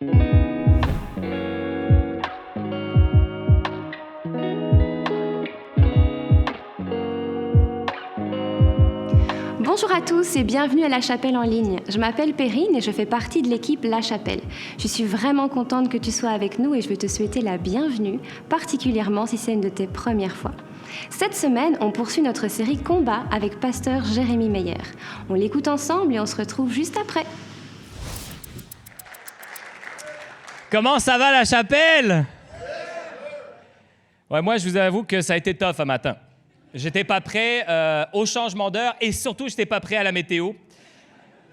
Bonjour à tous et bienvenue à La Chapelle en ligne. Je m'appelle Perrine et je fais partie de l'équipe La Chapelle. Je suis vraiment contente que tu sois avec nous et je veux te souhaiter la bienvenue, particulièrement si c'est une de tes premières fois. Cette semaine, on poursuit notre série Combat avec pasteur Jérémy Meyer. On l'écoute ensemble et on se retrouve juste après. Comment ça va, La Chapelle? Ouais, moi, je vous avoue que ça a été tough un matin. J'étais pas prêt au changement d'heure et surtout, j'étais pas prêt à la météo.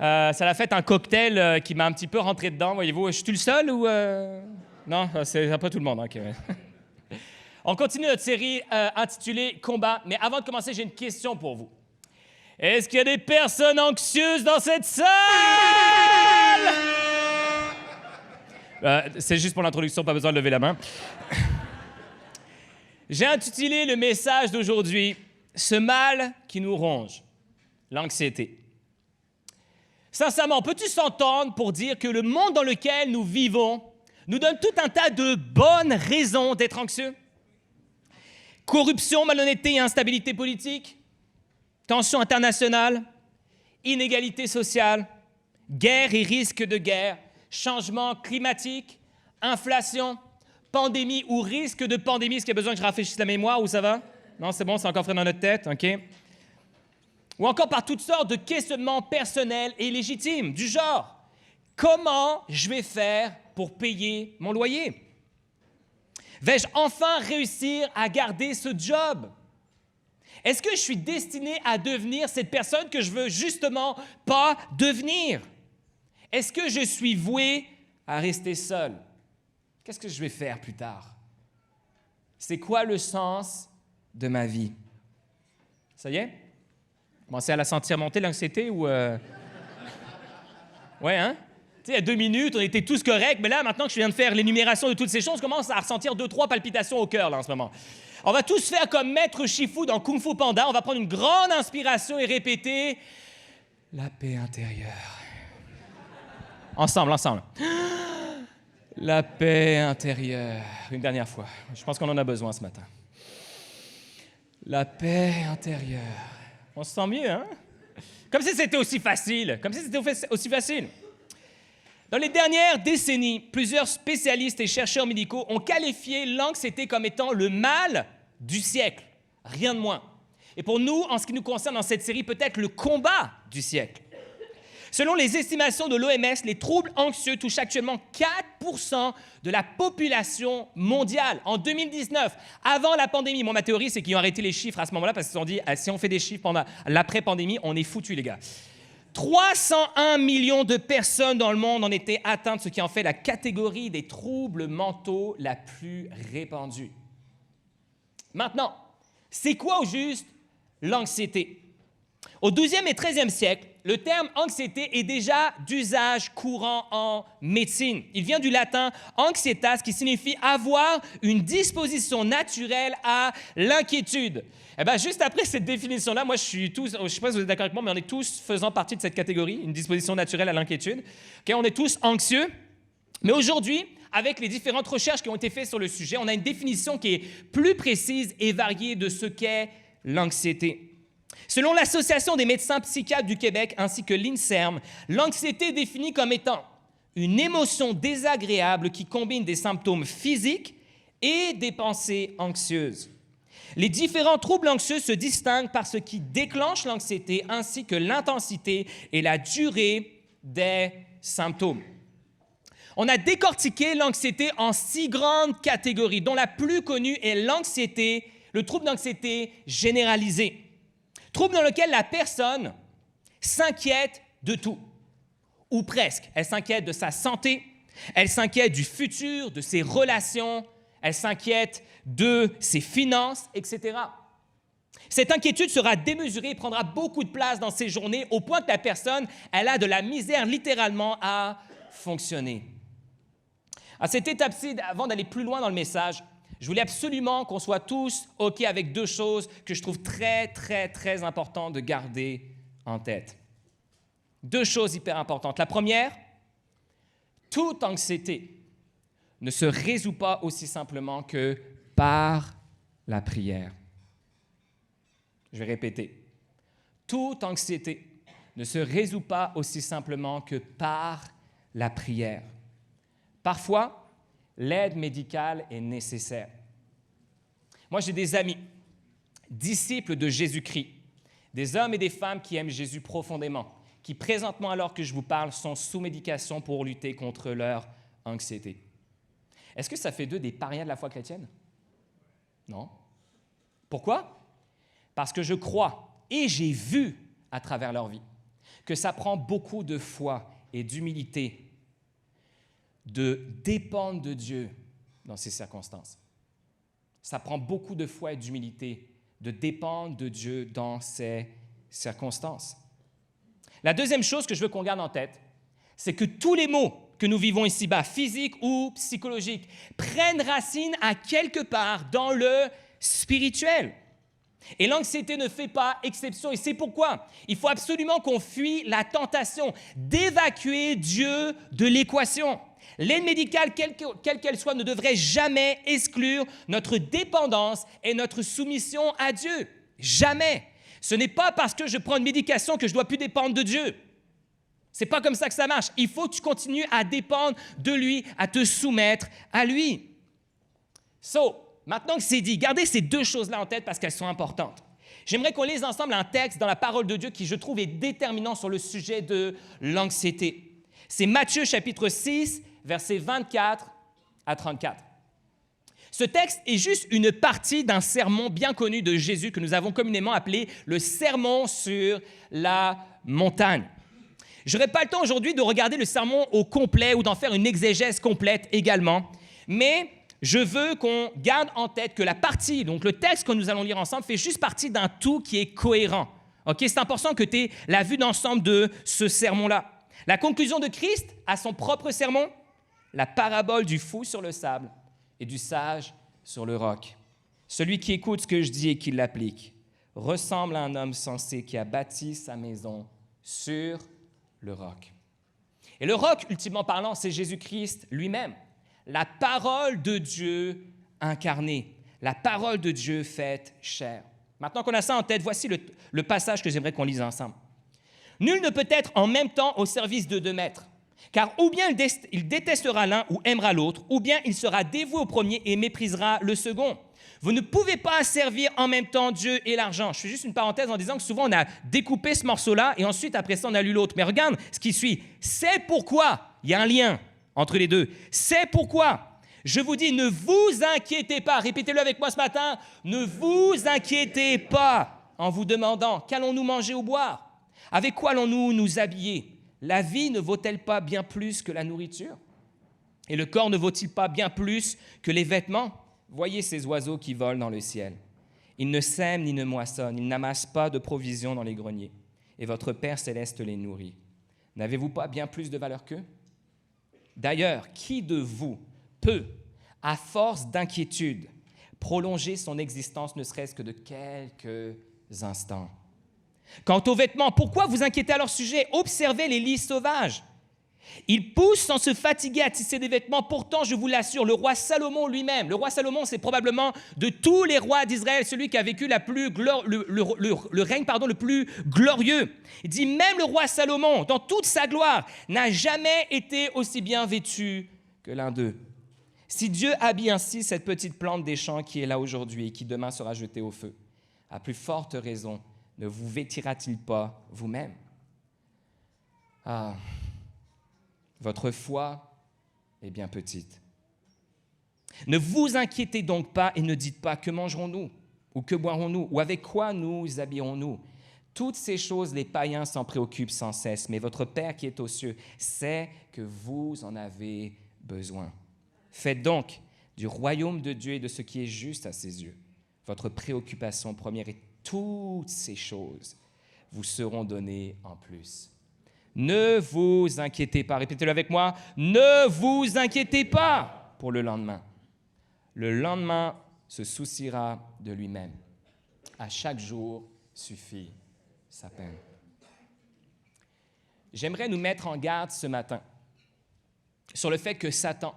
Ça a fait un cocktail qui m'a un petit peu rentré dedans, voyez-vous. Je suis le seul ou... Non, c'est un peu tout le monde. OK. On continue notre série intitulée « Combat ». Mais avant de commencer, j'ai une question pour vous. Est-ce qu'il y a des personnes anxieuses dans cette salle? C'est juste pour l'introduction, pas besoin de lever la main. J'ai intitulé le message d'aujourd'hui « Ce mal qui nous ronge », l'anxiété. Sincèrement, peux-tu s'entendre pour dire que le monde dans lequel nous vivons nous donne tout un tas de bonnes raisons d'être anxieux? Corruption, malhonnêteté et instabilité politique, tensions internationales, inégalité sociale, guerre et risque de guerre, changement climatique, inflation, pandémie ou risque de pandémie. Est-ce qu'il y a besoin que je rafraîchisse la mémoire ou ça va? Non, c'est bon, c'est encore frais dans notre tête, OK? Ou encore par toutes sortes de questionnements personnels et légitimes, du genre, comment je vais faire pour payer mon loyer? Vais-je enfin réussir à garder ce job? Est-ce que je suis destiné à devenir cette personne que je veux justement pas devenir? Est-ce que je suis voué à rester seul? Qu'est-ce que je vais faire plus tard? C'est quoi le sens de ma vie? Ça y est? Commencez à la sentir monter, l'anxiété, ou... Ouais, hein? Tu sais, il y a 2 minutes, on était tous corrects, mais là, maintenant que je viens de faire l'énumération de toutes ces choses, je commence à ressentir 2-3 palpitations au cœur, là, en ce moment. On va tous faire comme Maître Shifu dans Kung Fu Panda. On va prendre une grande inspiration et répéter « La paix intérieure ». Ensemble. La paix intérieure. Une dernière fois. Je pense qu'on en a besoin ce matin. La paix intérieure. On se sent mieux, hein? Comme si c'était aussi facile. Dans les dernières décennies, plusieurs spécialistes et chercheurs médicaux ont qualifié l'anxiété comme étant le mal du siècle. Rien de moins. Et pour nous, en ce qui nous concerne dans cette série, peut-être le combat du siècle. Selon les estimations de l'OMS, les troubles anxieux touchent actuellement 4% de la population mondiale en 2019, avant la pandémie. Moi, ma théorie, c'est qu'ils ont arrêté les chiffres à ce moment-là parce qu'ils se sont dit, si on fait des chiffres pendant l'après-pandémie, on est foutus, les gars. 301 millions de personnes dans le monde en étaient atteintes, ce qui en fait la catégorie des troubles mentaux la plus répandue. Maintenant, c'est quoi au juste l'anxiété? Au XIIe et XIIIe siècle, le terme anxiété est déjà d'usage courant en médecine. Il vient du latin anxietas, qui signifie avoir une disposition naturelle à l'inquiétude. Eh bien, juste après cette définition-là, moi, je sais pas si vous êtes d'accord avec moi, mais on est tous faisant partie de cette catégorie, une disposition naturelle à l'inquiétude. Okay, on est tous anxieux. Mais aujourd'hui, avec les différentes recherches qui ont été faites sur le sujet, on a une définition qui est plus précise et variée de ce qu'est l'anxiété. Selon l'Association des médecins psychiatres du Québec ainsi que l'INSERM, l'anxiété est définie comme étant une émotion désagréable qui combine des symptômes physiques et des pensées anxieuses. Les différents troubles anxieux se distinguent par ce qui déclenche l'anxiété ainsi que l'intensité et la durée des symptômes. On a décortiqué l'anxiété en 6 grandes catégories, dont la plus connue est le trouble d'anxiété généralisée. Trouble dans lequel la personne s'inquiète de tout, ou presque. Elle s'inquiète de sa santé, elle s'inquiète du futur, de ses relations, elle s'inquiète de ses finances, etc. Cette inquiétude sera démesurée et prendra beaucoup de place dans ses journées, au point que la personne, elle a de la misère littéralement à fonctionner. À cette étape-ci, avant d'aller plus loin dans le message, je voulais absolument qu'on soit tous OK avec 2 choses que je trouve très, très, très importantes de garder en tête. 2 choses hyper importantes. La première, toute anxiété ne se résout pas aussi simplement que par la prière. Je vais répéter. Toute anxiété ne se résout pas aussi simplement que par la prière. Parfois, l'aide médicale est nécessaire. Moi, j'ai des amis, disciples de Jésus-Christ, des hommes et des femmes qui aiment Jésus profondément, qui présentement, alors que je vous parle, sont sous médication pour lutter contre leur anxiété. Est-ce que ça fait d'eux des parias de la foi chrétienne? Non. Pourquoi? Parce que je crois, et j'ai vu à travers leur vie, que ça prend beaucoup de foi et d'humilité de dépendre de Dieu dans ces circonstances. Ça prend beaucoup de foi et d'humilité de dépendre de Dieu dans ces circonstances. La deuxième chose que je veux qu'on garde en tête, c'est que tous les maux que nous vivons ici-bas, physiques ou psychologiques, prennent racine à quelque part dans le spirituel. Et l'anxiété ne fait pas exception. Et c'est pourquoi il faut absolument qu'on fuit la tentation d'évacuer Dieu de l'équation. L'aide médicale, quelle qu'elle soit, ne devrait jamais exclure notre dépendance et notre soumission à Dieu. Jamais. Ce n'est pas parce que je prends une médication que je ne dois plus dépendre de Dieu. Ce n'est pas comme ça que ça marche. Il faut que tu continues à dépendre de lui, à te soumettre à lui. Maintenant que c'est dit, gardez ces deux choses-là en tête parce qu'elles sont importantes. J'aimerais qu'on lise ensemble un texte dans la parole de Dieu qui, je trouve, est déterminant sur le sujet de l'anxiété. C'est Matthieu chapitre 6, versets 24 à 34. Ce texte est juste une partie d'un sermon bien connu de Jésus que nous avons communément appelé le sermon sur la montagne. Je n'aurai pas le temps aujourd'hui de regarder le sermon au complet ou d'en faire une exégèse complète également, mais je veux qu'on garde en tête que la partie, donc le texte que nous allons lire ensemble, fait juste partie d'un tout qui est cohérent. Okay? C'est important que tu aies la vue d'ensemble de ce sermon-là. La conclusion de Christ à son propre sermon, la parabole du fou sur le sable et du sage sur le roc. Celui qui écoute ce que je dis et qui l'applique ressemble à un homme sensé qui a bâti sa maison sur le roc. Et le roc, ultimement parlant, c'est Jésus-Christ lui-même. La parole de Dieu incarnée, la parole de Dieu faite chair. Maintenant qu'on a ça en tête, voici le passage que j'aimerais qu'on lise ensemble. Nul ne peut être en même temps au service de deux maîtres, car ou bien il détestera l'un ou aimera l'autre, ou bien il sera dévoué au premier et méprisera le second. Vous ne pouvez pas servir en même temps Dieu et l'argent. Je fais juste une parenthèse en disant que souvent on a découpé ce morceau-là et ensuite après ça on a lu l'autre. Mais regarde ce qui suit. C'est pourquoi, il y a un lien entre les deux. C'est pourquoi, je vous dis, ne vous inquiétez pas. Répétez-le avec moi ce matin. Ne vous inquiétez pas en vous demandant qu'allons-nous manger ou boire? Avec quoi allons-nous nous habiller? La vie ne vaut-elle pas bien plus que la nourriture? Et le corps ne vaut-il pas bien plus que les vêtements? Voyez ces oiseaux qui volent dans le ciel. Ils ne sèment ni ne moissonnent, ils n'amassent pas de provisions dans les greniers. Et votre Père céleste les nourrit. N'avez-vous pas bien plus de valeur qu'eux? D'ailleurs, qui de vous peut, à force d'inquiétude, prolonger son existence ne serait-ce que de quelques instants? Quant aux vêtements, pourquoi vous inquiétez à leur sujet? Observez les lys sauvages. Ils poussent sans se fatiguer à tisser des vêtements. Pourtant, je vous l'assure, le roi Salomon lui-même, le roi Salomon, c'est probablement de tous les rois d'Israël, celui qui a vécu le règne le plus glorieux. Il dit, même le roi Salomon, dans toute sa gloire, n'a jamais été aussi bien vêtu que l'un d'eux. Si Dieu habille ainsi cette petite plante des champs qui est là aujourd'hui et qui demain sera jetée au feu, à plus forte raison, ne vous vêtira-t-il pas vous-même? Ah, votre foi est bien petite. Ne vous inquiétez donc pas et ne dites pas que mangerons-nous ou que boirons-nous ou avec quoi nous habillerons-nous. Toutes ces choses, les païens s'en préoccupent sans cesse, mais votre Père qui est aux cieux sait que vous en avez besoin. Faites donc du royaume de Dieu et de ce qui est juste à ses yeux votre préoccupation première, et toutes ces choses vous seront données en plus. Ne vous inquiétez pas, répétez-le avec moi, ne vous inquiétez pas pour le lendemain. Le lendemain se souciera de lui-même. À chaque jour suffit sa peine. J'aimerais nous mettre en garde ce matin sur le fait que Satan,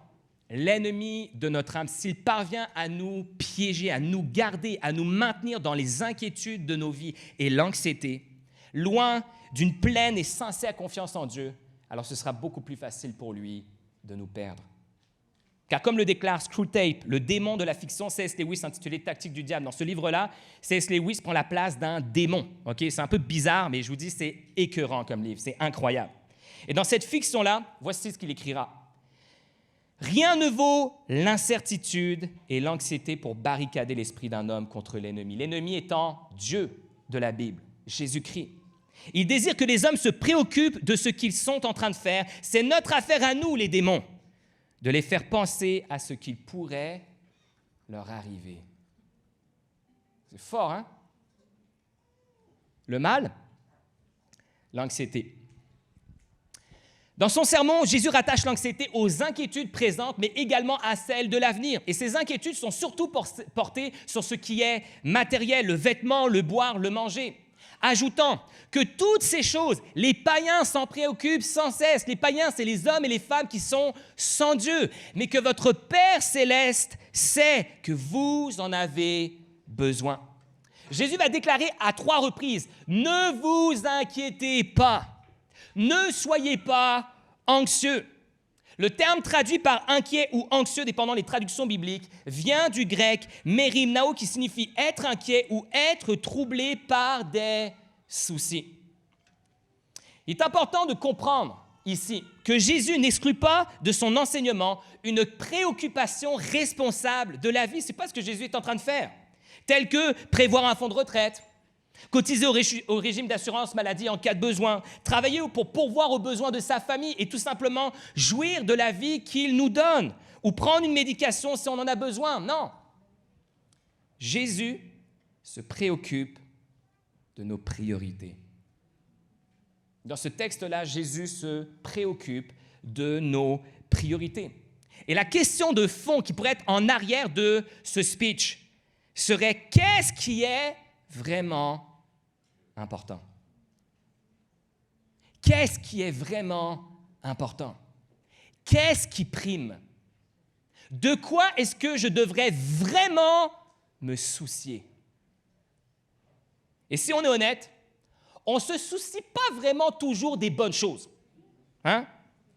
l'ennemi de notre âme, s'il parvient à nous piéger, à nous garder, à nous maintenir dans les inquiétudes de nos vies et l'anxiété, loin d'une pleine et sincère confiance en Dieu, alors ce sera beaucoup plus facile pour lui de nous perdre. Car comme le déclare Screwtape, le démon de la fiction C.S. Lewis, intitulé « Tactique du diable », dans ce livre-là, C.S. Lewis prend la place d'un démon. Okay? C'est un peu bizarre, mais je vous dis, c'est écœurant comme livre, c'est incroyable. Et dans cette fiction-là, voici ce qu'il écrira. « Rien ne vaut l'incertitude et l'anxiété pour barricader l'esprit d'un homme contre l'ennemi. L'ennemi étant Dieu de la Bible, Jésus-Christ. Il désire que les hommes se préoccupent de ce qu'ils sont en train de faire. C'est notre affaire à nous, les démons, de les faire penser à ce qu'il pourrait leur arriver. » C'est fort, hein? Le mal, l'anxiété. Dans son sermon, Jésus rattache l'anxiété aux inquiétudes présentes, mais également à celles de l'avenir. Et ces inquiétudes sont surtout portées sur ce qui est matériel, le vêtement, le boire, le manger. Ajoutant que toutes ces choses, les païens s'en préoccupent sans cesse. Les païens, c'est les hommes et les femmes qui sont sans Dieu, mais que votre Père céleste sait que vous en avez besoin. Jésus va déclarer à 3 reprises, « Ne vous inquiétez pas. Ne soyez pas anxieux. » Le terme traduit par inquiet ou anxieux, dépendant des traductions bibliques, vient du grec mérimnao, qui signifie être inquiet ou être troublé par des soucis. Il est important de comprendre ici que Jésus n'exclut pas de son enseignement une préoccupation responsable de la vie. Ce n'est pas ce que Jésus est en train de faire, tel que prévoir un fonds de retraite, cotiser au régime d'assurance maladie en cas de besoin, travailler pour pourvoir aux besoins de sa famille et tout simplement jouir de la vie qu'il nous donne ou prendre une médication si on en a besoin. Non. Jésus se préoccupe de nos priorités. Dans ce texte-là, Jésus se préoccupe de nos priorités. Et la question de fond qui pourrait être en arrière de ce speech serait: qu'est-ce qui est vraiment important? Qu'est-ce qui est vraiment important? Qu'est-ce qui prime? De quoi est-ce que je devrais vraiment me soucier? Et si on est honnête, on ne se soucie pas vraiment toujours des bonnes choses. Hein?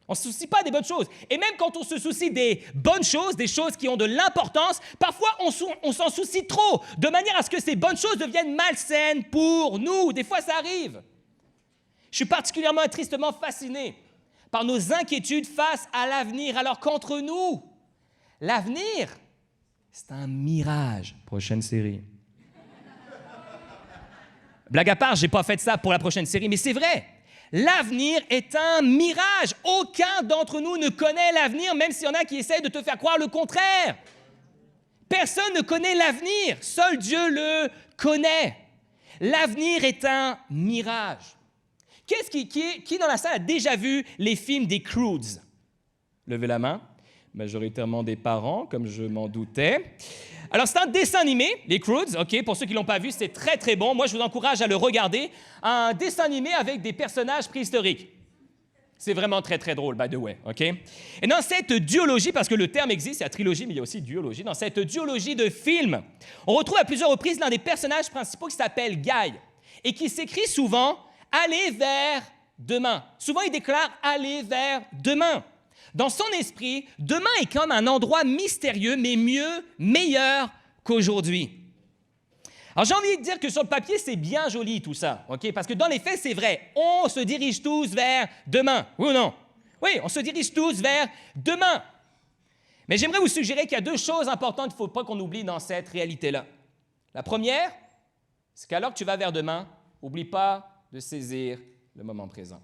On ne se soucie pas des bonnes choses. Et même quand on se soucie des bonnes choses, des choses qui ont de l'importance, parfois on s'en soucie trop, de manière à ce que ces bonnes choses deviennent malsaines pour nous. Des fois, ça arrive. Je suis particulièrement et tristement fasciné par nos inquiétudes face à l'avenir, alors qu'entre nous, l'avenir, c'est un mirage. Prochaine série. Blague à part, je n'ai pas fait ça pour la prochaine série, mais c'est vrai. L'avenir est un mirage. Aucun d'entre nous ne connaît l'avenir, même s'il y en a qui essaient de te faire croire le contraire. Personne ne connaît l'avenir. Seul Dieu le connaît. L'avenir est un mirage. Qui dans la salle a déjà vu les films des Croods? Levez la main. Majoritairement des parents, comme je m'en doutais. Alors, c'est un dessin animé, les Croods, OK? Pour ceux qui ne l'ont pas vu, c'est très, très bon. Moi, je vous encourage à le regarder. Un dessin animé avec des personnages préhistoriques. C'est vraiment très, très drôle, by the way, OK? Et dans cette duologie, parce que le terme existe, il y a trilogie, mais il y a aussi duologie. Dans cette duologie de films, on retrouve à plusieurs reprises l'un des personnages principaux qui s'appelle Guy et qui s'écrit souvent « Aller vers demain ». Souvent, il déclare « Aller vers demain ». Dans son esprit, demain est comme un endroit mystérieux, mais mieux, meilleur qu'aujourd'hui. Alors, j'ai envie de dire que sur le papier, c'est bien joli tout ça, OK? Parce que dans les faits, c'est vrai. On se dirige tous vers demain, oui ou non? Oui, on se dirige tous vers demain. Mais j'aimerais vous suggérer qu'il y a 2 choses importantes qu'il ne faut pas qu'on oublie dans cette réalité-là. La première, c'est qu'alors que tu vas vers demain, n'oublie pas de saisir le moment présent.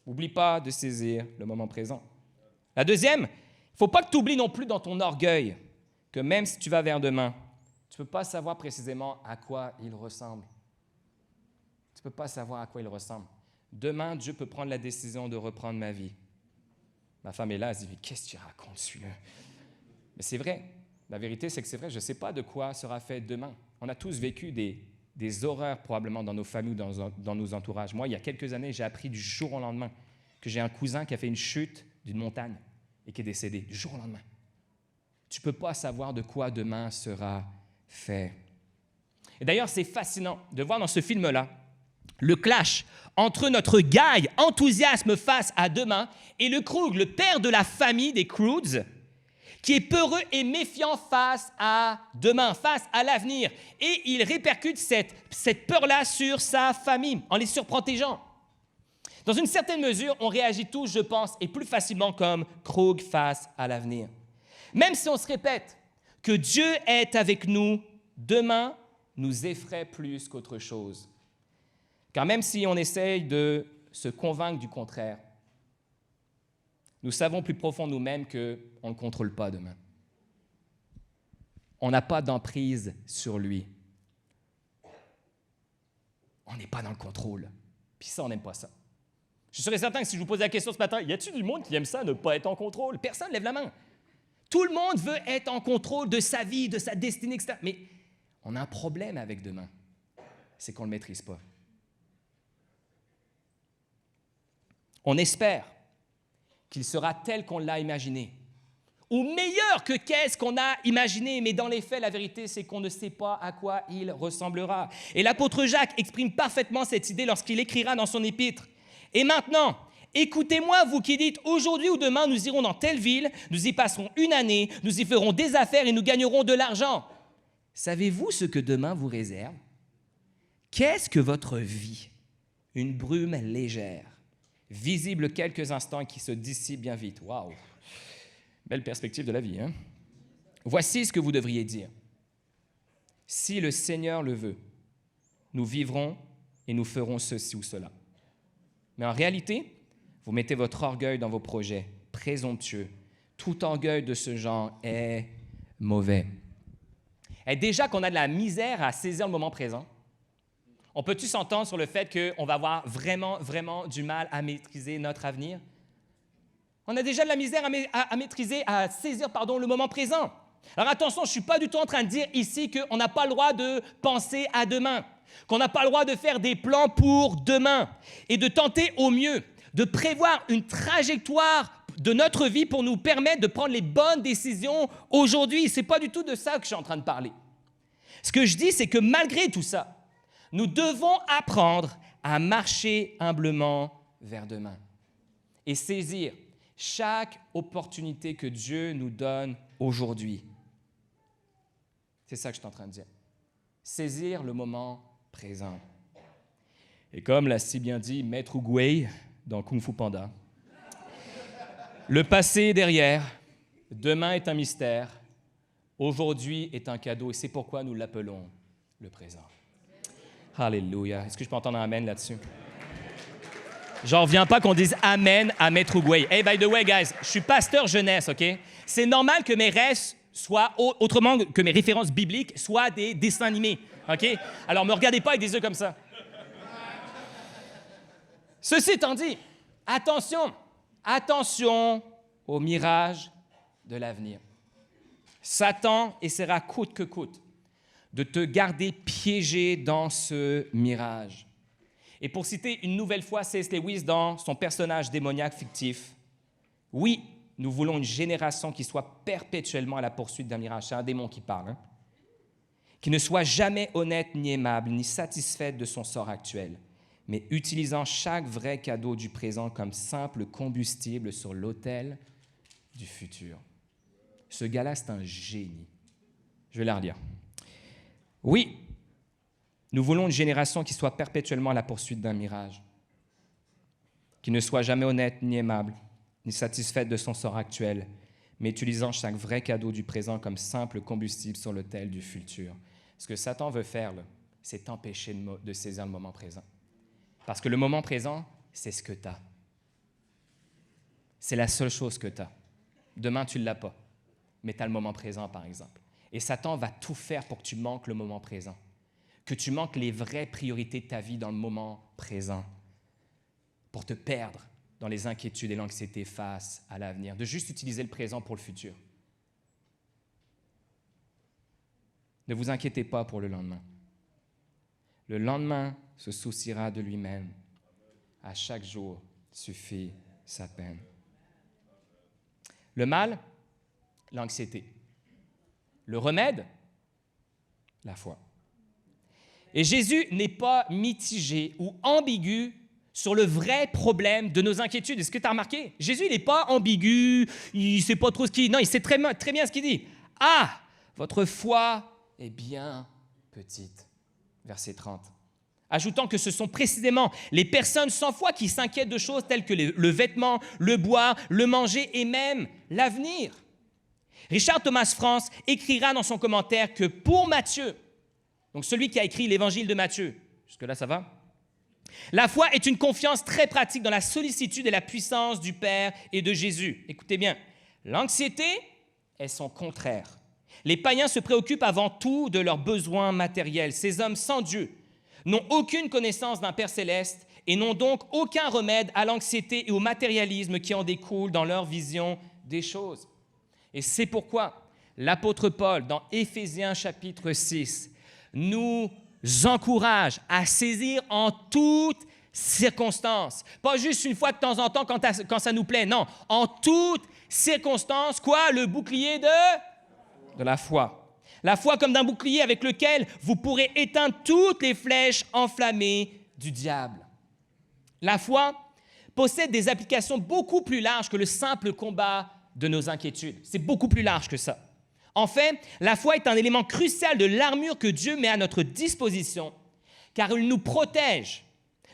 N'oublie pas de saisir le moment présent. La deuxième, il ne faut pas que tu oublies non plus dans ton orgueil que même si tu vas vers demain, tu ne peux pas savoir précisément à quoi il ressemble. Tu ne peux pas savoir à quoi il ressemble. Demain, Dieu peut prendre la décision de reprendre ma vie. Ma femme est là, elle se dit, mais qu'est-ce que tu racontes, celui-là? Mais c'est vrai. La vérité, c'est que c'est vrai, je ne sais pas de quoi sera fait demain. On a tous vécu des horreurs probablement dans nos familles, dans nos entourages. Moi, il y a quelques années, j'ai appris du jour au lendemain que j'ai un cousin qui a fait une chute d'une montagne et qui est décédé du jour au lendemain. Tu ne peux pas savoir de quoi demain sera fait. Et d'ailleurs, c'est fascinant de voir dans ce film-là le clash entre notre Guy, enthousiasme face à demain, et le Krug, le père de la famille des Krugs, qui est peureux et méfiant face à demain, face à l'avenir. Et il répercute cette peur-là sur sa famille, en les surprotégeant. Dans une certaine mesure, on réagit tous, je pense, et plus facilement comme Krug face à l'avenir. Même si on se répète que Dieu est avec nous, demain nous effraie plus qu'autre chose. Car même si on essaye de se convaincre du contraire, nous savons plus profond nous-mêmes qu'on ne contrôle pas demain. On n'a pas d'emprise sur lui. On n'est pas dans le contrôle. Puis ça, on n'aime pas ça. Je suis sûr et certain que si je vous pose la question ce matin, y a-t-il du monde qui aime ça, ne pas être en contrôle? Personne ne lève la main. Tout le monde veut être en contrôle de sa vie, de sa destinée, etc. Mais on a un problème avec demain. C'est qu'on ne le maîtrise pas. On espère qu'il sera tel qu'on l'a imaginé, ou meilleur que qu'est-ce qu'on a imaginé, mais dans les faits, la vérité, c'est qu'on ne sait pas à quoi il ressemblera. Et l'apôtre Jacques exprime parfaitement cette idée lorsqu'il écrira dans son épître. « Et maintenant, écoutez-moi, vous qui dites, aujourd'hui ou demain, nous irons dans telle ville, nous y passerons une année, nous y ferons des affaires et nous gagnerons de l'argent. Savez-vous ce que demain vous réserve? Qu'est-ce que votre vie? Une brume légère, visible quelques instants et qui se dissipe bien vite. » Waouh! Belle perspective de la vie, hein? Voici ce que vous devriez dire. Si le Seigneur le veut, nous vivrons et nous ferons ceci ou cela. Mais en réalité, vous mettez votre orgueil dans vos projets, présomptueux. Tout orgueil de ce genre est mauvais. Et déjà qu'on a de la misère à saisir le moment présent, on peut-tu s'entendre sur le fait qu'on va avoir vraiment, vraiment du mal à maîtriser notre avenir? On a déjà de la misère à maîtriser, à saisir, le moment présent. Alors attention, je ne suis pas du tout en train de dire ici qu'on n'a pas le droit de penser à demain, qu'on n'a pas le droit de faire des plans pour demain et de tenter au mieux de prévoir une trajectoire de notre vie pour nous permettre de prendre les bonnes décisions aujourd'hui. Ce n'est pas du tout de ça que je suis en train de parler. Ce que je dis, c'est que malgré tout ça, nous devons apprendre à marcher humblement vers demain et saisir chaque opportunité que Dieu nous donne aujourd'hui. C'est ça que je suis en train de dire. Saisir le moment présent. Et comme l'a si bien dit Maître Oogway dans Kung Fu Panda, le passé est derrière, demain est un mystère, aujourd'hui est un cadeau et c'est pourquoi nous l'appelons le présent. Alléluia. Est-ce que je peux entendre un amen là-dessus? J'en reviens pas qu'on dise amen à Maître Oogway. Hey, by the way, guys, je suis pasteur jeunesse, OK? C'est normal que mes rêves soient, autrement que mes références bibliques, soient des dessins animés, OK? Alors, ne me regardez pas avec des yeux comme ça. Ceci étant dit, attention au mirage de l'avenir. Satan essaiera coûte que coûte de te garder piégé dans ce mirage. Et pour citer une nouvelle fois C.S. Lewis dans son personnage démoniaque fictif, oui, nous voulons une génération qui soit perpétuellement à la poursuite d'un mirage. C'est un démon qui parle, hein? Qui ne soit jamais honnête ni aimable, ni satisfaite de son sort actuel, mais utilisant chaque vrai cadeau du présent comme simple combustible sur l'autel du futur. Ce gars-là, c'est un génie. Je vais la relire. Oui, nous voulons une génération qui soit perpétuellement à la poursuite d'un mirage, qui ne soit jamais honnête ni aimable, ni satisfaite de son sort actuel, mais utilisant chaque vrai cadeau du présent comme simple combustible sur l'autel du futur. Ce que Satan veut faire, là, c'est t'empêcher de saisir le moment présent. Parce que le moment présent, c'est ce que tu as. C'est la seule chose que tu as. Demain, tu ne l'as pas, mais tu as le moment présent, par exemple. Et Satan va tout faire pour que tu manques le moment présent, que tu manques les vraies priorités de ta vie dans le moment présent, pour te perdre dans les inquiétudes et l'anxiété face à l'avenir, de juste utiliser le présent pour le futur. Ne vous inquiétez pas pour le lendemain. Le lendemain se souciera de lui-même. À chaque jour suffit sa peine. Le mal, l'anxiété. Le remède, la foi. Et Jésus n'est pas mitigé ou ambigu sur le vrai problème de nos inquiétudes. Est-ce que tu as remarqué? Jésus, il n'est pas ambigu, il ne sait pas trop ce qu'il dit. Non, il sait très bien ce qu'il dit. « Ah, votre foi est bien petite. » Verset 30. Ajoutant que ce sont précisément les personnes sans foi qui s'inquiètent de choses telles que le vêtement, le boire, le manger et même l'avenir. Richard Thomas France écrira dans son commentaire que pour Matthieu, donc celui qui a écrit l'évangile de Matthieu, jusque-là ça va? La foi est une confiance très pratique dans la sollicitude et la puissance du Père et de Jésus. Écoutez bien, l'anxiété est son contraire. Les païens se préoccupent avant tout de leurs besoins matériels. Ces hommes sans Dieu n'ont aucune connaissance d'un Père céleste et n'ont donc aucun remède à l'anxiété et au matérialisme qui en découle dans leur vision des choses. Et c'est pourquoi l'apôtre Paul, dans Éphésiens chapitre 6, nous encourage à saisir en toutes circonstances. Pas juste une fois de temps en temps quand ça nous plaît, non. En toutes circonstances, quoi? Le bouclier de la foi. La foi comme d'un bouclier avec lequel vous pourrez éteindre toutes les flèches enflammées du diable. La foi possède des applications beaucoup plus larges que le simple combat de nos inquiétudes. C'est beaucoup plus large que ça. En fait, la foi est un élément crucial de l'armure que Dieu met à notre disposition, car il nous protège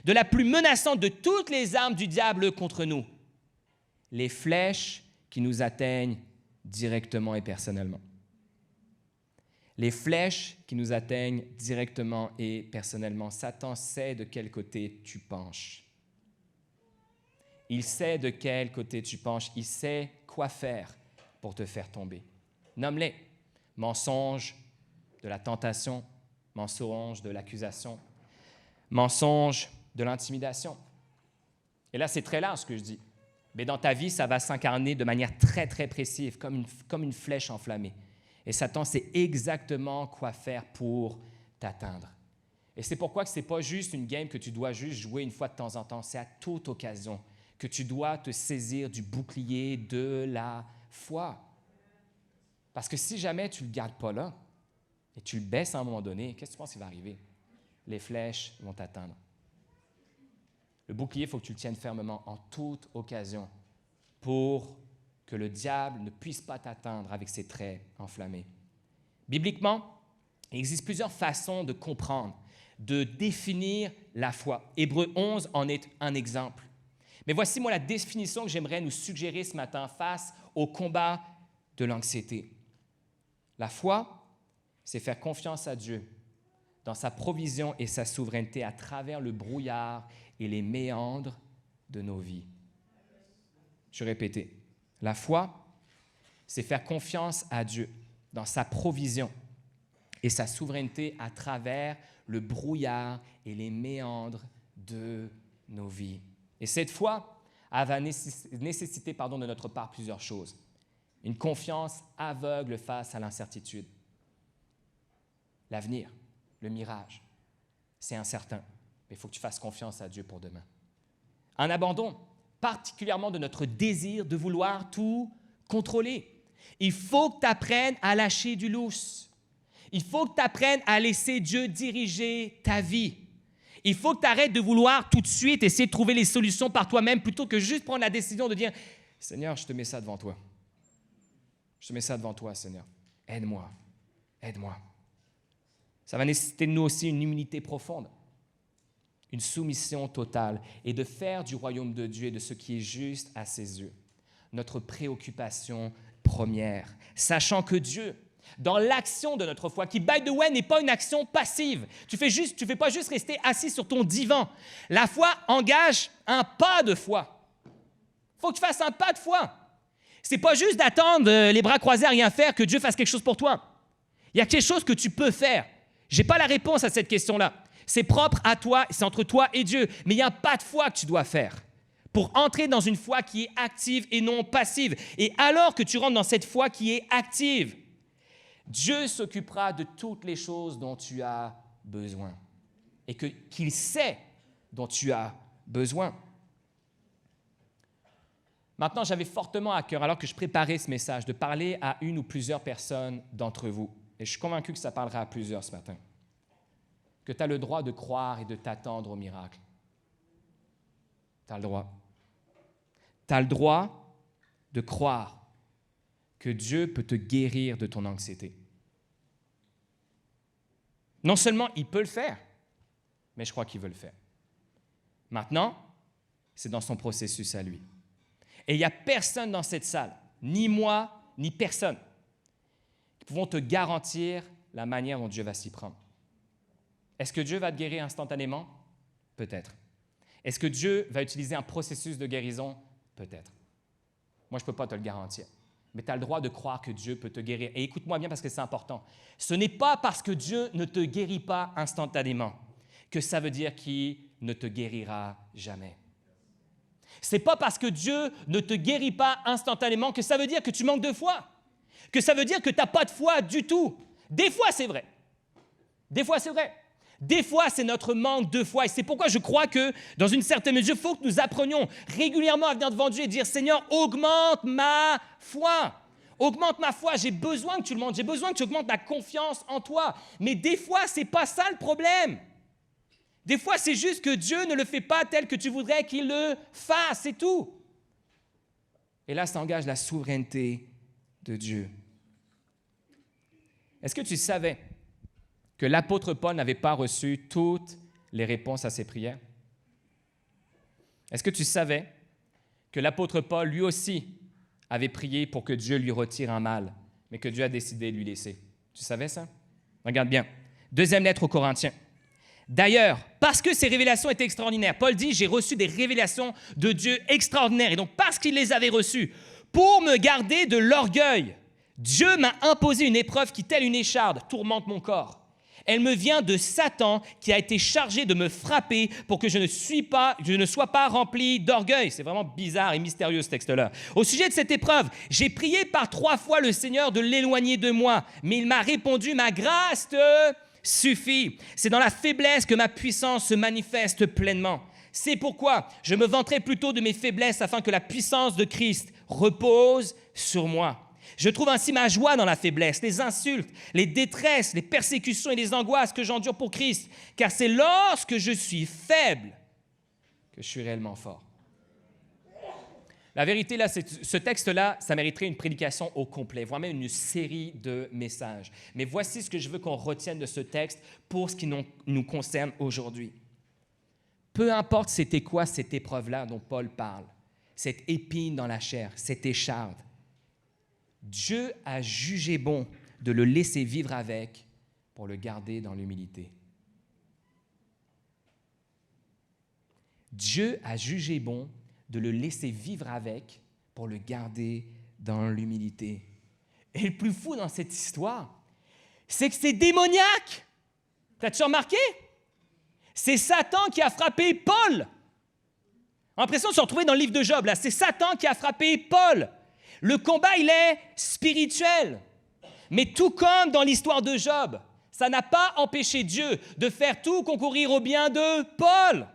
de la plus menaçante de toutes les armes du diable contre nous, les flèches qui nous atteignent directement et personnellement. Les flèches qui nous atteignent directement et personnellement. Satan sait de quel côté tu penches. Il sait de quel côté tu penches. Il sait quoi faire pour te faire tomber. Nomme-les. Mensonge de la tentation, mensonge de l'accusation, mensonge de l'intimidation. Et là, c'est très large ce que je dis. Mais dans ta vie, ça va s'incarner de manière très, très précise, comme une flèche enflammée. Et Satan sait exactement quoi faire pour t'atteindre. Et c'est pourquoi ce n'est pas juste une game que tu dois juste jouer une fois de temps en temps. C'est à toute occasion que tu dois te saisir du bouclier de la foi. Parce que si jamais tu ne le gardes pas là et tu le baisses à un moment donné, qu'est-ce que tu penses qui va arriver? Les flèches vont t'atteindre. Le bouclier, il faut que tu le tiennes fermement en toute occasion pour que le diable ne puisse pas t'atteindre avec ses traits enflammés. Bibliquement, il existe plusieurs façons de comprendre, de définir la foi. Hébreux 11 en est un exemple. Mais voici, moi, la définition que j'aimerais nous suggérer ce matin face au combat de l'anxiété. La foi, c'est faire confiance à Dieu dans sa provision et sa souveraineté à travers le brouillard et les méandres de nos vies. Je vais répéter. La foi, c'est faire confiance à Dieu dans sa provision et sa souveraineté à travers le brouillard et les méandres de nos vies. Et cette foi, elle va nécessiter de notre part plusieurs choses. Une confiance aveugle face à l'incertitude. L'avenir, le mirage, c'est incertain, mais il faut que tu fasses confiance à Dieu pour demain. Un abandon, particulièrement de notre désir de vouloir tout contrôler. Il faut que tu apprennes à lâcher du lousse. Il faut que tu apprennes à laisser Dieu diriger ta vie. Il faut que tu arrêtes de vouloir tout de suite essayer de trouver les solutions par toi-même plutôt que juste prendre la décision de dire « Seigneur, je te mets ça devant toi. Je te mets ça devant toi, Seigneur. Aide-moi. Aide-moi. » Ça va nécessiter de nous aussi une humilité profonde, une soumission totale et de faire du royaume de Dieu et de ce qui est juste à ses yeux notre préoccupation première, sachant que Dieu, dans l'action de notre foi, qui, by the way, n'est pas une action passive. Tu fais pas juste rester assis sur ton divan. La foi engage un pas de foi. Il faut que tu fasses un pas de foi. C'est pas juste d'attendre les bras croisés à rien faire que Dieu fasse quelque chose pour toi. Il y a quelque chose que tu peux faire. Je n'ai pas la réponse à cette question-là. C'est propre à toi, c'est entre toi et Dieu. Mais il y a un pas de foi que tu dois faire pour entrer dans une foi qui est active et non passive. Et alors que tu rentres dans cette foi qui est active, Dieu s'occupera de toutes les choses dont tu as besoin et qu'il sait dont tu as besoin. Maintenant, j'avais fortement à cœur, alors que je préparais ce message, de parler à une ou plusieurs personnes d'entre vous. Et je suis convaincu que ça parlera à plusieurs ce matin. Que tu as le droit de croire et de t'attendre au miracle. Tu as le droit. Tu as le droit de croire que Dieu peut te guérir de ton anxiété. Non seulement il peut le faire, mais je crois qu'il veut le faire. Maintenant, c'est dans son processus à lui. Et il n'y a personne dans cette salle, ni moi, ni personne, qui pouvons te garantir la manière dont Dieu va s'y prendre. Est-ce que Dieu va te guérir instantanément? Peut-être. Est-ce que Dieu va utiliser un processus de guérison? Peut-être. Moi, je ne peux pas te le garantir. Mais tu as le droit de croire que Dieu peut te guérir. Et écoute-moi bien parce que c'est important. Ce n'est pas parce que Dieu ne te guérit pas instantanément que ça veut dire qu'il ne te guérira jamais. Ce n'est pas parce que Dieu ne te guérit pas instantanément que ça veut dire que tu manques de foi, que ça veut dire que tu n'as pas de foi du tout. Des fois, c'est vrai. Des fois, c'est vrai. Des fois, c'est notre manque de foi. Et c'est pourquoi je crois que, dans une certaine mesure, il faut que nous apprenions régulièrement à venir devant Dieu et dire « Seigneur, augmente ma foi. Augmente ma foi. J'ai besoin que tu le montres. J'ai besoin que tu augmentes ma confiance en toi. » Mais des fois, ce n'est pas ça le problème. Des fois, c'est juste que Dieu ne le fait pas tel que tu voudrais qu'il le fasse, c'est tout. Et là, ça engage la souveraineté de Dieu. Est-ce que tu savais que l'apôtre Paul n'avait pas reçu toutes les réponses à ses prières? Est-ce que tu savais que l'apôtre Paul, lui aussi, avait prié pour que Dieu lui retire un mal, mais que Dieu a décidé de lui laisser? Tu savais ça? Regarde bien. Deuxième lettre aux Corinthiens. D'ailleurs, parce que ces révélations étaient extraordinaires, Paul dit « J'ai reçu des révélations de Dieu extraordinaires. » Et donc, parce qu'il les avait reçues, pour me garder de l'orgueil, Dieu m'a imposé une épreuve qui, telle une écharde, tourmente mon corps. Elle me vient de Satan qui a été chargé de me frapper pour que je ne sois pas rempli d'orgueil. C'est vraiment bizarre et mystérieux ce texte-là. Au sujet de cette épreuve, j'ai prié par 3 fois le Seigneur de l'éloigner de moi, mais il m'a répondu « Ma grâce te suffit. C'est dans la faiblesse que ma puissance se manifeste pleinement. C'est pourquoi je me vanterai plutôt de mes faiblesses afin que la puissance de Christ repose sur moi. Je trouve ainsi ma joie dans la faiblesse, les insultes, les détresses, les persécutions et les angoisses que j'endure pour Christ, car c'est lorsque je suis faible que je suis réellement fort. » La vérité, là, ce texte-là, ça mériterait une prédication au complet, voire même une série de messages. Mais voici ce que je veux qu'on retienne de ce texte pour ce qui nous concerne aujourd'hui. Peu importe c'était quoi cette épreuve-là dont Paul parle, cette épine dans la chair, cette écharde, Dieu a jugé bon de le laisser vivre avec pour le garder dans l'humilité. Dieu a jugé bon de le laisser vivre avec pour le garder dans l'humilité. Et le plus fou dans cette histoire, c'est que c'est démoniaque. T'as-tu remarqué? C'est Satan qui a frappé Paul. L'impression de se retrouver dans le livre de Job, là. C'est Satan qui a frappé Paul. Le combat, il est spirituel. Mais tout comme dans l'histoire de Job, ça n'a pas empêché Dieu de faire tout concourir au bien de Paul.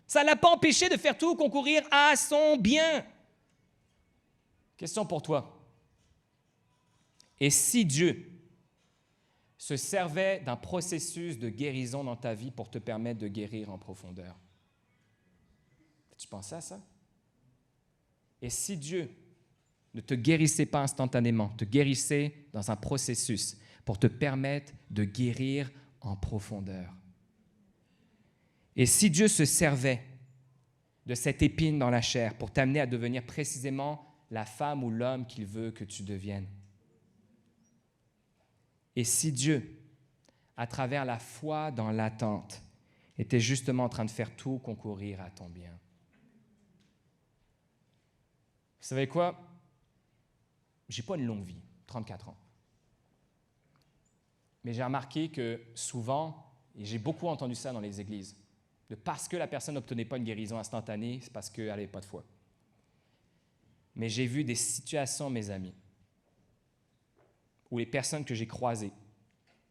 Ça ne l'a pas empêché de faire tout concourir à son bien. Question pour toi. Et si Dieu se servait d'un processus de guérison dans ta vie pour te permettre de guérir en profondeur? Tu pensais à ça? Et si Dieu ne te guérissait pas instantanément, te guérissait dans un processus pour te permettre de guérir en profondeur? Et si Dieu se servait de cette épine dans la chair pour t'amener à devenir précisément la femme ou l'homme qu'il veut que tu deviennes? Et si Dieu, à travers la foi dans l'attente, était justement en train de faire tout concourir à ton bien? Vous savez quoi? Je n'ai pas une longue vie, 34 ans. Mais j'ai remarqué que souvent, et j'ai beaucoup entendu ça dans les églises, parce que la personne n'obtenait pas une guérison instantanée, c'est parce qu'elle n'avait pas de foi. Mais j'ai vu des situations, mes amis, où les personnes que j'ai croisées,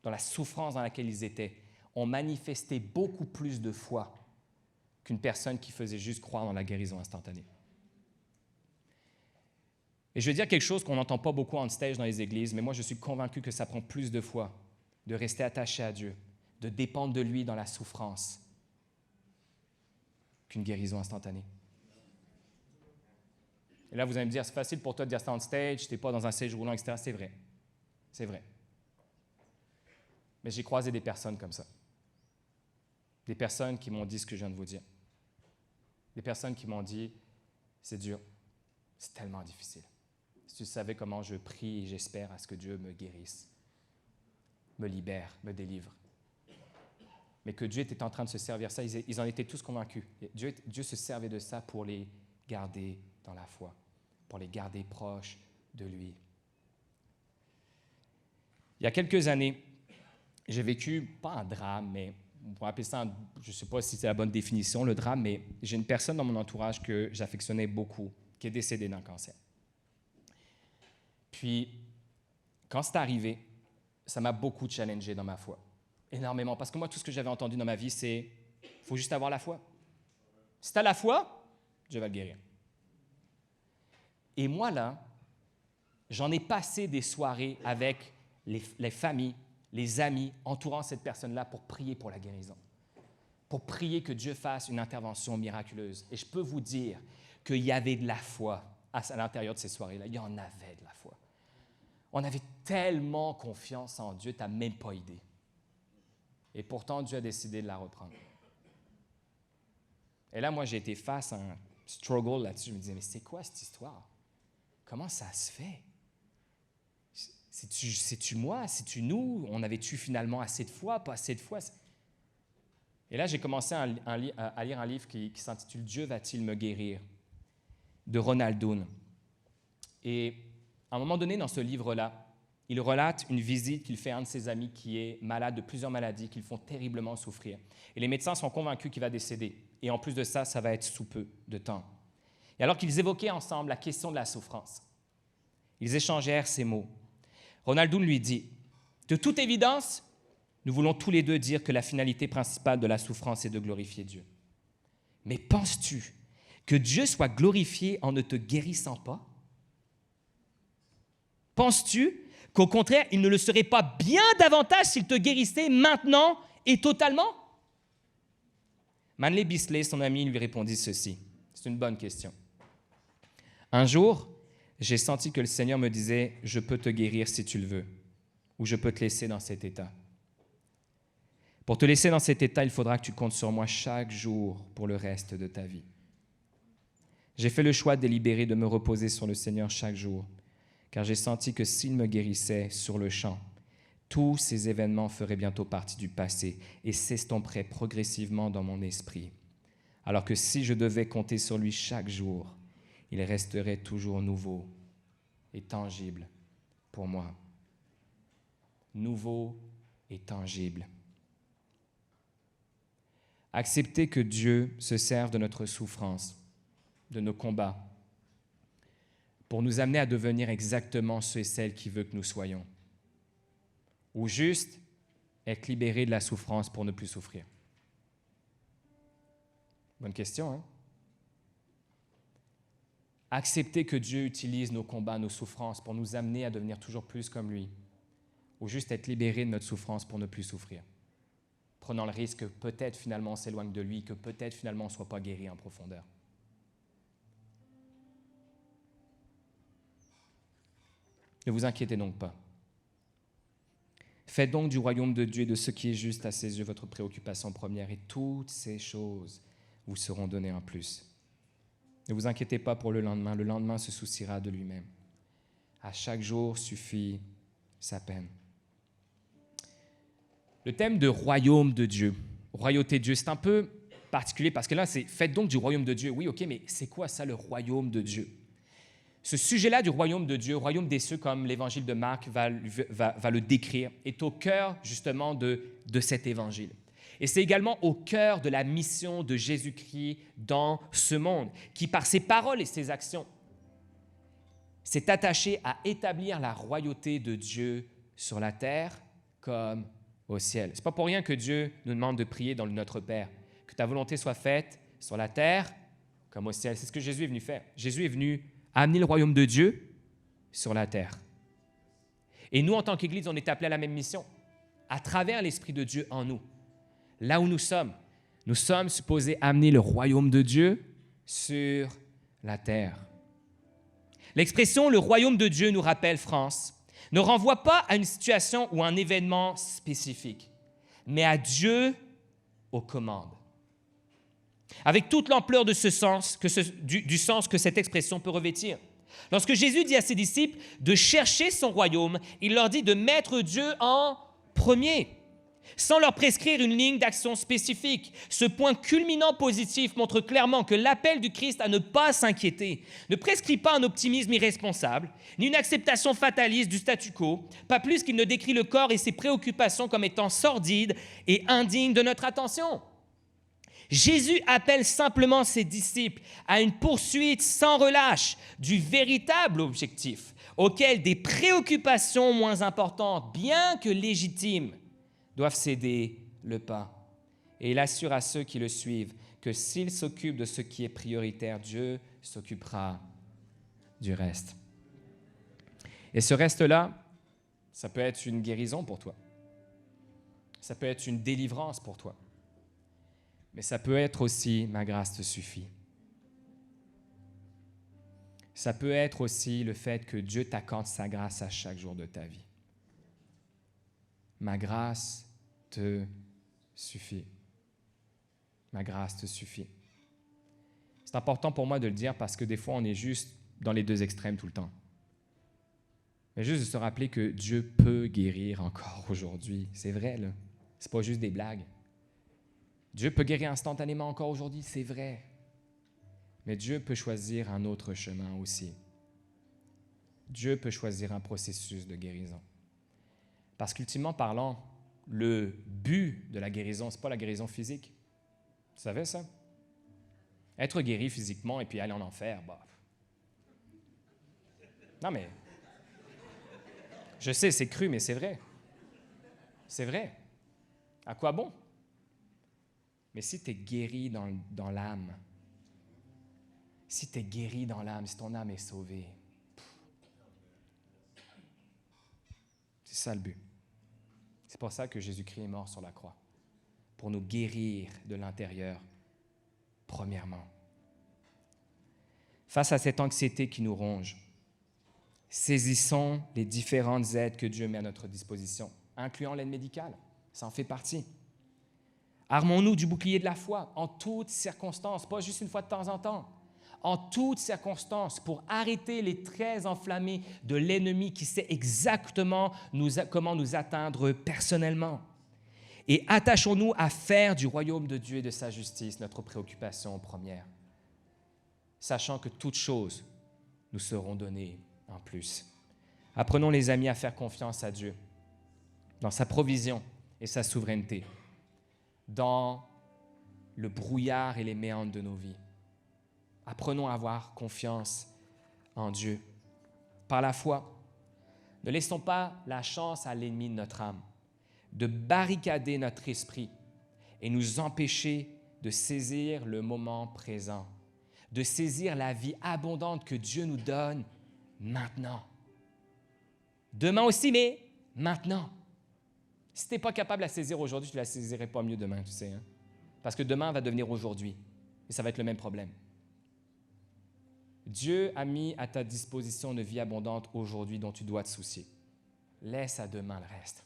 dans la souffrance dans laquelle ils étaient, ont manifesté beaucoup plus de foi qu'une personne qui faisait juste croire dans la guérison instantanée. Et je vais dire quelque chose qu'on n'entend pas beaucoup en stage dans les églises, mais moi je suis convaincu que ça prend plus de foi de rester attaché à Dieu, de dépendre de lui dans la souffrance, qu'une guérison instantanée. Et là, vous allez me dire, c'est facile pour toi de dire ça en stage, tu n'es pas dans un stage roulant, etc. C'est vrai. C'est vrai. Mais j'ai croisé des personnes comme ça. Des personnes qui m'ont dit ce que je viens de vous dire. Des personnes qui m'ont dit, c'est dur, c'est tellement difficile. Si tu savais comment je prie et j'espère à ce que Dieu me guérisse, me libère, me délivre. Mais que Dieu était en train de se servir de ça, ils en étaient tous convaincus. Dieu se servait de ça pour les garder dans la foi, pour les garder proches de lui. Il y a quelques années, j'ai vécu, pas un drame, mais on pourrait appeler ça, je ne sais pas si c'est la bonne définition, le drame, mais j'ai une personne dans mon entourage que j'affectionnais beaucoup, qui est décédée d'un cancer. Puis, quand c'est arrivé, ça m'a beaucoup challengé dans ma foi. Énormément. Parce que moi, tout ce que j'avais entendu dans ma vie, c'est « il faut juste avoir la foi. Si tu as la foi, Dieu va le guérir. » Et moi, là, j'en ai passé des soirées avec les familles, les amis entourant cette personne-là pour prier pour la guérison, pour prier que Dieu fasse une intervention miraculeuse. Et je peux vous dire qu'il y avait de la foi à l'intérieur de ces soirées-là. Il y en avait de la foi. On avait tellement confiance en Dieu, tu n'as même pas idée. Et pourtant, Dieu a décidé de la reprendre. Et là, moi, j'ai été face à un struggle là-dessus. Je me disais, mais c'est quoi cette histoire? Comment ça se fait? C'est-tu moi? C'est-tu nous? On avait-tu finalement assez de foi? Pas assez de foi? Et là, j'ai commencé à lire un livre qui s'intitule « Dieu va-t-il me guérir ?» de Ronald Doone. Et à un moment donné, dans ce livre-là, il relate une visite qu'il fait à un de ses amis qui est malade de plusieurs maladies qui le font terriblement souffrir. Et les médecins sont convaincus qu'il va décéder. Et en plus de ça, ça va être sous peu de temps. Et alors qu'ils évoquaient ensemble la question de la souffrance, ils échangèrent ces mots. Ronald Doone lui dit « De toute évidence, nous voulons tous les deux dire que la finalité principale de la souffrance est de glorifier Dieu. Mais penses-tu que Dieu soit glorifié en ne te guérissant pas? Penses-tu qu'au contraire, il ne le serait pas bien davantage s'il te guérissait maintenant et totalement? » Manley Bisley, son ami, lui répondit ceci. C'est une bonne question. Un jour, j'ai senti que le Seigneur me disait « Je peux te guérir si tu le veux, ou je peux te laisser dans cet état. Pour te laisser dans cet état, il faudra que tu comptes sur moi chaque jour pour le reste de ta vie. » J'ai fait le choix délibéré de me reposer sur le Seigneur chaque jour, car j'ai senti que s'il me guérissait sur le champ, tous ces événements feraient bientôt partie du passé et s'estomperaient progressivement dans mon esprit. Alors que si je devais compter sur lui chaque jour, il resterait toujours nouveau et tangible pour moi. Nouveau et tangible. Accepter que Dieu se serve de notre souffrance, de nos combats, pour nous amener à devenir exactement ceux et celles qu'il veut que nous soyons. Ou juste être libérés de la souffrance pour ne plus souffrir. Bonne question, hein? Accepter que Dieu utilise nos combats, nos souffrances pour nous amener à devenir toujours plus comme lui. Ou juste être libérés de notre souffrance pour ne plus souffrir. Prenant le risque que peut-être finalement on s'éloigne de lui, que peut-être finalement on ne soit pas guéri en profondeur. Ne vous inquiétez donc pas. Faites donc du royaume de Dieu et de ce qui est juste à ses yeux votre préoccupation première, et toutes ces choses vous seront données en plus. Ne vous inquiétez pas pour le lendemain se souciera de lui-même. À chaque jour suffit sa peine. Le thème de royaume de Dieu, royauté de Dieu, c'est un peu particulier parce que là, c'est « faites donc du royaume de Dieu ». Oui, ok, mais c'est quoi ça, le royaume de Dieu? Ce sujet-là du royaume de Dieu, royaume des cieux, comme l'évangile de Marc va le décrire, est au cœur justement de cet évangile. Et c'est également au cœur de la mission de Jésus-Christ dans ce monde, qui par ses paroles et ses actions s'est attaché à établir la royauté de Dieu sur la terre comme au ciel. Ce n'est pas pour rien que Dieu nous demande de prier dans le Notre Père, que ta volonté soit faite sur la terre comme au ciel. C'est ce que Jésus est venu faire. Jésus est venu amener le royaume de Dieu sur la terre. Et nous, en tant qu'Église, on est appelés à la même mission, à travers l'Esprit de Dieu en nous. Là où nous sommes supposés amener le royaume de Dieu sur la terre. L'expression « le royaume de Dieu » nous rappelle, France, ne renvoie pas à une situation ou un événement spécifique, mais à Dieu aux commandes. Avec toute l'ampleur de du sens que cette expression peut revêtir. Lorsque Jésus dit à ses disciples de chercher son royaume, il leur dit de mettre Dieu en premier, sans leur prescrire une ligne d'action spécifique. Ce point culminant positif montre clairement que l'appel du Christ à ne pas s'inquiéter ne prescrit pas un optimisme irresponsable, ni une acceptation fataliste du statu quo, pas plus qu'il ne décrit le corps et ses préoccupations comme étant sordides et indignes de notre attention. Jésus appelle simplement ses disciples à une poursuite sans relâche du véritable objectif, auquel des préoccupations moins importantes, bien que légitimes, doivent céder le pas. Et il assure à ceux qui le suivent que s'ils s'occupent de ce qui est prioritaire, Dieu s'occupera du reste. Et ce reste-là, ça peut être une guérison pour toi. Ça peut être une délivrance pour toi. Mais ça peut être aussi « ma grâce te suffit ». Ça peut être aussi le fait que Dieu t'accorde sa grâce à chaque jour de ta vie. Ma grâce te suffit. Ma grâce te suffit. C'est important pour moi de le dire parce que des fois, on est juste dans les deux extrêmes tout le temps. Mais juste de se rappeler que Dieu peut guérir encore aujourd'hui. C'est vrai, là. C'est pas juste des blagues. Dieu peut guérir instantanément encore aujourd'hui, c'est vrai. Mais Dieu peut choisir un autre chemin aussi. Dieu peut choisir un processus de guérison. Parce qu'ultimement parlant, le but de la guérison, ce n'est pas la guérison physique. Vous savez ça? Être guéri physiquement et puis aller en enfer, bah. Non mais, je sais, c'est cru, mais c'est vrai. C'est vrai. À quoi bon? Mais si tu es guéri dans l'âme, si tu es guéri dans l'âme, si ton âme est sauvée, c'est ça le but. C'est pour ça que Jésus-Christ est mort sur la croix, pour nous guérir de l'intérieur, premièrement. Face à cette anxiété qui nous ronge, saisissons les différentes aides que Dieu met à notre disposition, incluant l'aide médicale, ça en fait partie. Armons-nous du bouclier de la foi en toutes circonstances, pas juste une fois de temps en temps, en toutes circonstances pour arrêter les traits enflammés de l'ennemi qui sait exactement comment nous atteindre personnellement. Et attachons-nous à faire du royaume de Dieu et de sa justice notre préoccupation première, sachant que toutes choses nous seront données en plus. Apprenons les amis à faire confiance à Dieu dans sa provision et sa souveraineté, dans le brouillard et les méandres de nos vies. Apprenons à avoir confiance en Dieu. Par la foi, ne laissons pas la chance à l'ennemi de notre âme de barricader notre esprit et nous empêcher de saisir le moment présent, de saisir la vie abondante que Dieu nous donne maintenant. Demain aussi, mais maintenant. Si tu n'es pas capable de la saisir aujourd'hui, tu ne la saisirais pas mieux demain, tu sais. Hein? Parce que demain va devenir aujourd'hui et ça va être le même problème. Dieu a mis à ta disposition une vie abondante aujourd'hui dont tu dois te soucier. Laisse à demain le reste.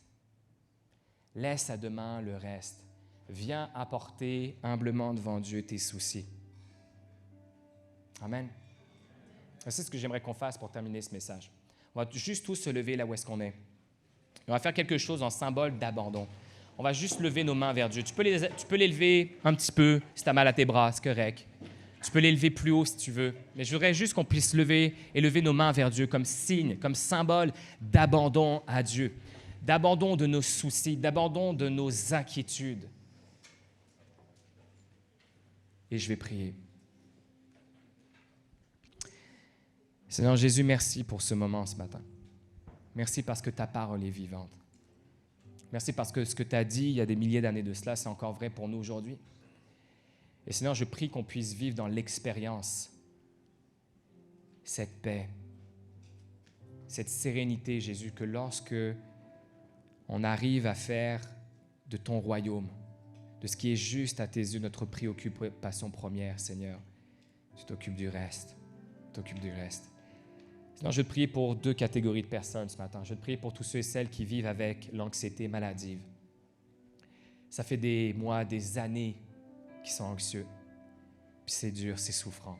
Laisse à demain le reste. Viens apporter humblement devant Dieu tes soucis. Amen. C'est ce que j'aimerais qu'on fasse pour terminer ce message. On va juste tous se lever là où est-ce qu'on est. On va faire quelque chose en symbole d'abandon. On va juste lever nos mains vers Dieu. Tu peux les lever un petit peu si tu as mal à tes bras, c'est correct. Tu peux les lever plus haut si tu veux. Mais je voudrais juste qu'on puisse lever nos mains vers Dieu comme signe, comme symbole d'abandon à Dieu, d'abandon de nos soucis, d'abandon de nos inquiétudes. Et je vais prier. Seigneur Jésus, merci pour ce moment ce matin. Merci parce que ta parole est vivante. Merci parce que ce que tu as dit il y a des milliers d'années de cela, c'est encore vrai pour nous aujourd'hui. Et Seigneur, je prie qu'on puisse vivre dans l'expérience cette paix, cette sérénité, Jésus, que lorsque on arrive à faire de ton royaume, de ce qui est juste à tes yeux, notre préoccupation première, Seigneur, tu t'occupes du reste. Tu t'occupes du reste. Sinon, je vais te prier pour 2 catégories de personnes ce matin. Je vais te prier pour tous ceux et celles qui vivent avec l'anxiété maladive. Ça fait des mois, des années qu'ils sont anxieux. Puis c'est dur, c'est souffrant.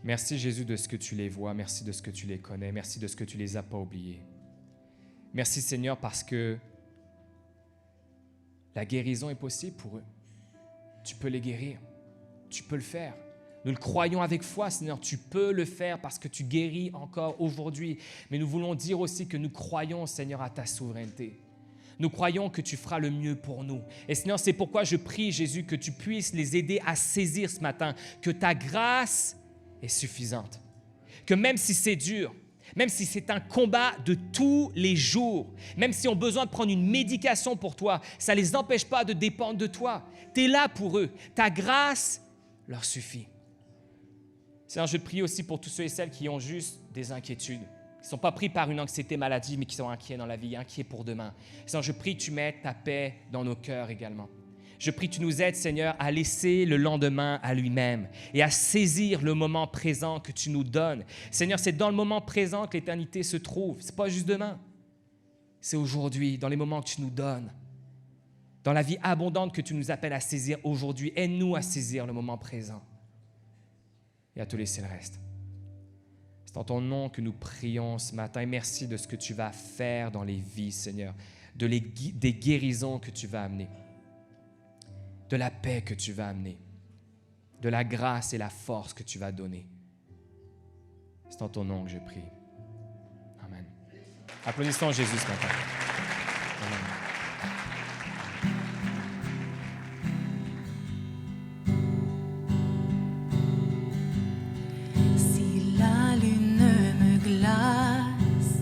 Merci Jésus de ce que tu les vois. Merci de ce que tu les connais. Merci de ce que tu les as pas oubliés. Merci Seigneur parce que la guérison est possible pour eux. Tu peux les guérir. Tu peux le faire. Nous le croyons avec foi, Seigneur. Tu peux le faire parce que tu guéris encore aujourd'hui. Mais nous voulons dire aussi que nous croyons, Seigneur, à ta souveraineté. Nous croyons que tu feras le mieux pour nous. Et Seigneur, c'est pourquoi je prie, Jésus, que tu puisses les aider à saisir ce matin que ta grâce est suffisante. Que même si c'est dur, même si c'est un combat de tous les jours, même s'ils ont besoin de prendre une médication pour toi, ça ne les empêche pas de dépendre de toi. Tu es là pour eux. Ta grâce leur suffit. Seigneur, je te prie aussi pour tous ceux et celles qui ont juste des inquiétudes, qui ne sont pas pris par une anxiété maladie, mais qui sont inquiets dans la vie, inquiets pour demain. Seigneur, je prie que tu mettes ta paix dans nos cœurs également. Je prie que tu nous aides, Seigneur, à laisser le lendemain à lui-même et à saisir le moment présent que tu nous donnes. Seigneur, c'est dans le moment présent que l'éternité se trouve. Ce n'est pas juste demain. C'est aujourd'hui, dans les moments que tu nous donnes, dans la vie abondante que tu nous appelles à saisir aujourd'hui. Aide-nous à saisir le moment présent et à te laisser le reste. C'est en ton nom que nous prions ce matin. Et merci de ce que tu vas faire dans les vies, Seigneur, des guérisons que tu vas amener, de la paix que tu vas amener, de la grâce et la force que tu vas donner. C'est en ton nom que je prie. Amen. Applaudissons Jésus ce matin. Amen. Si la lune me glace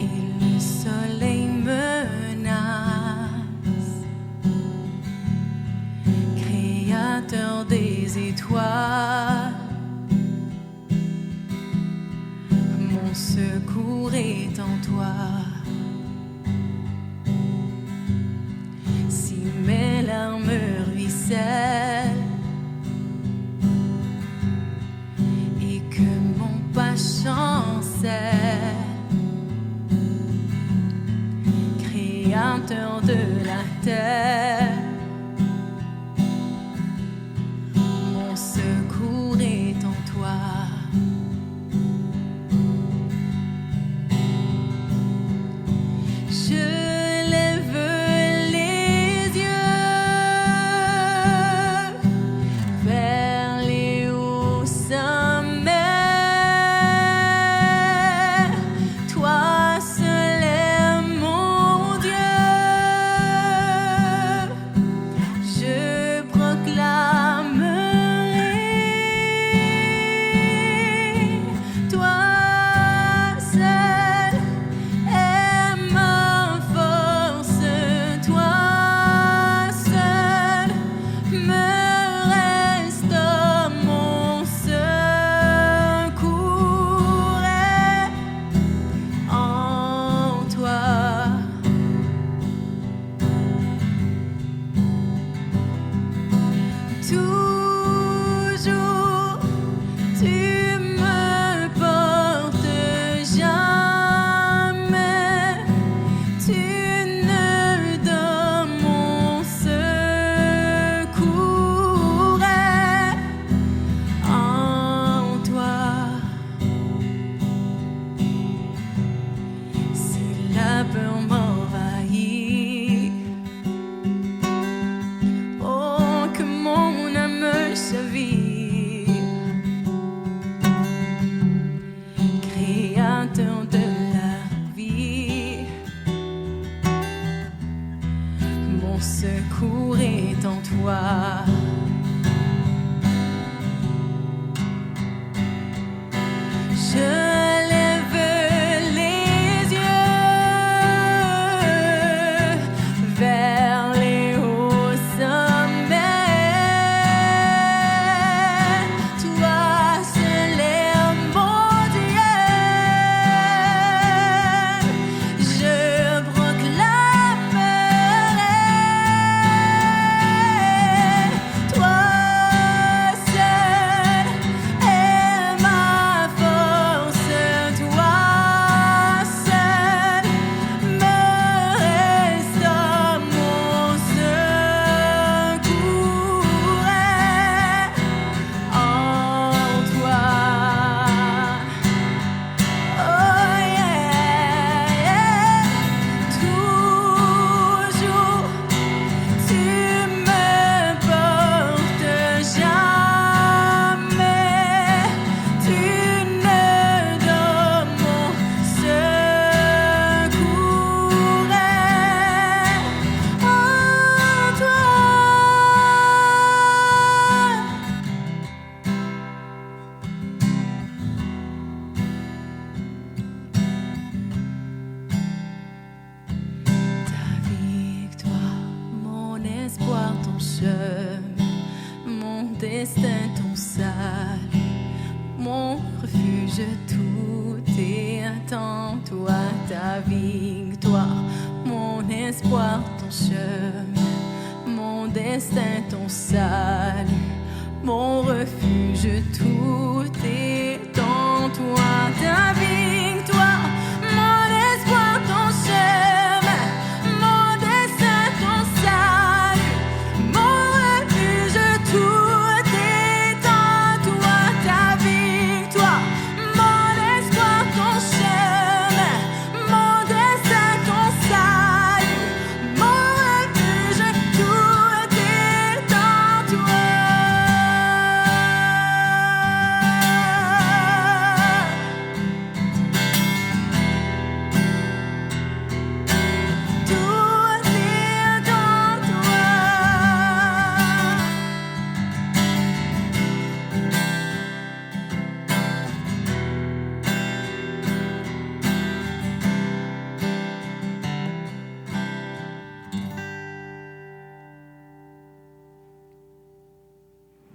et le soleil menace, Créateur des étoiles, mon secours est en toi. Si mes larmes ruissellent et que mon pas chancelle, Créateur de la terre, mon secours est en toi. Je lève les yeux vers les hauts sommets. Toi seul est mon Dieu. mon refuge, tout est en toi, ta victoire, mon espoir, ton chemin, mon destin, ton salut, mon refuge, tout est en toi, ta victoire, mon espoir, ton chemin, mon destin, ton salut, mon refuge, tout est en toi, ta victoire, mon espoir, ton chemin, mon destin, ton salut, mon refuge, tout est en toi. Tout est en toi.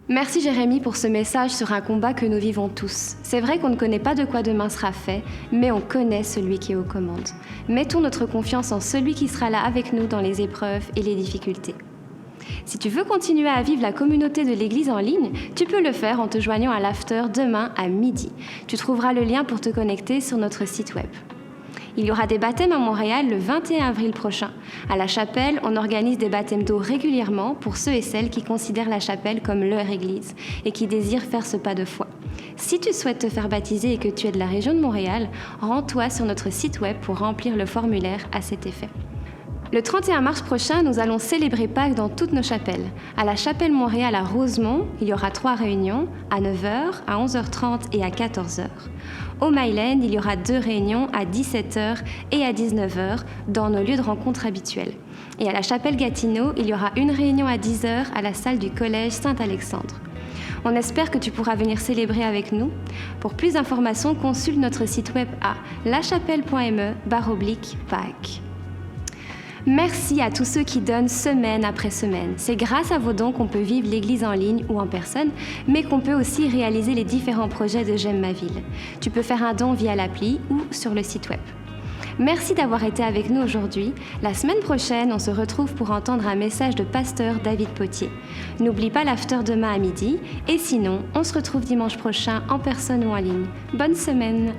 Merci Jérémie pour ce message sur un combat que nous vivons tous. C'est vrai qu'on ne connaît pas de quoi demain sera fait, mais on connaît celui qui est aux commandes. Mettons notre confiance en celui qui sera là avec nous dans les épreuves et les difficultés. Si tu veux continuer à vivre la communauté de l'Église en ligne, tu peux le faire en te joignant à l'after demain à midi. Tu trouveras le lien pour te connecter sur notre site web. Il y aura des baptêmes à Montréal le 21 avril prochain. À la chapelle, on organise des baptêmes d'eau régulièrement pour ceux et celles qui considèrent la chapelle comme leur église et qui désirent faire ce pas de foi. Si tu souhaites te faire baptiser et que tu es de la région de Montréal, rends-toi sur notre site web pour remplir le formulaire à cet effet. Le 31 mars prochain, nous allons célébrer Pâques dans toutes nos chapelles. À la chapelle Montréal à Rosemont, il y aura 3 réunions, à 9h, à 11h30 et à 14h. Au Myland, il y aura 2 réunions à 17h et à 19h dans nos lieux de rencontre habituels. Et à la chapelle Gatineau, il y aura une réunion à 10h à la salle du collège Saint-Alexandre. On espère que tu pourras venir célébrer avec nous. Pour plus d'informations, consulte notre site web à lachapelle.me/Pâques. Merci à tous ceux qui donnent semaine après semaine. C'est grâce à vos dons qu'on peut vivre l'Église en ligne ou en personne, mais qu'on peut aussi réaliser les différents projets de J'aime ma ville. Tu peux faire un don via l'appli ou sur le site web. Merci d'avoir été avec nous aujourd'hui. La semaine prochaine, on se retrouve pour entendre un message de pasteur David Potier. N'oublie pas l'after demain à midi. Et sinon, on se retrouve dimanche prochain en personne ou en ligne. Bonne semaine!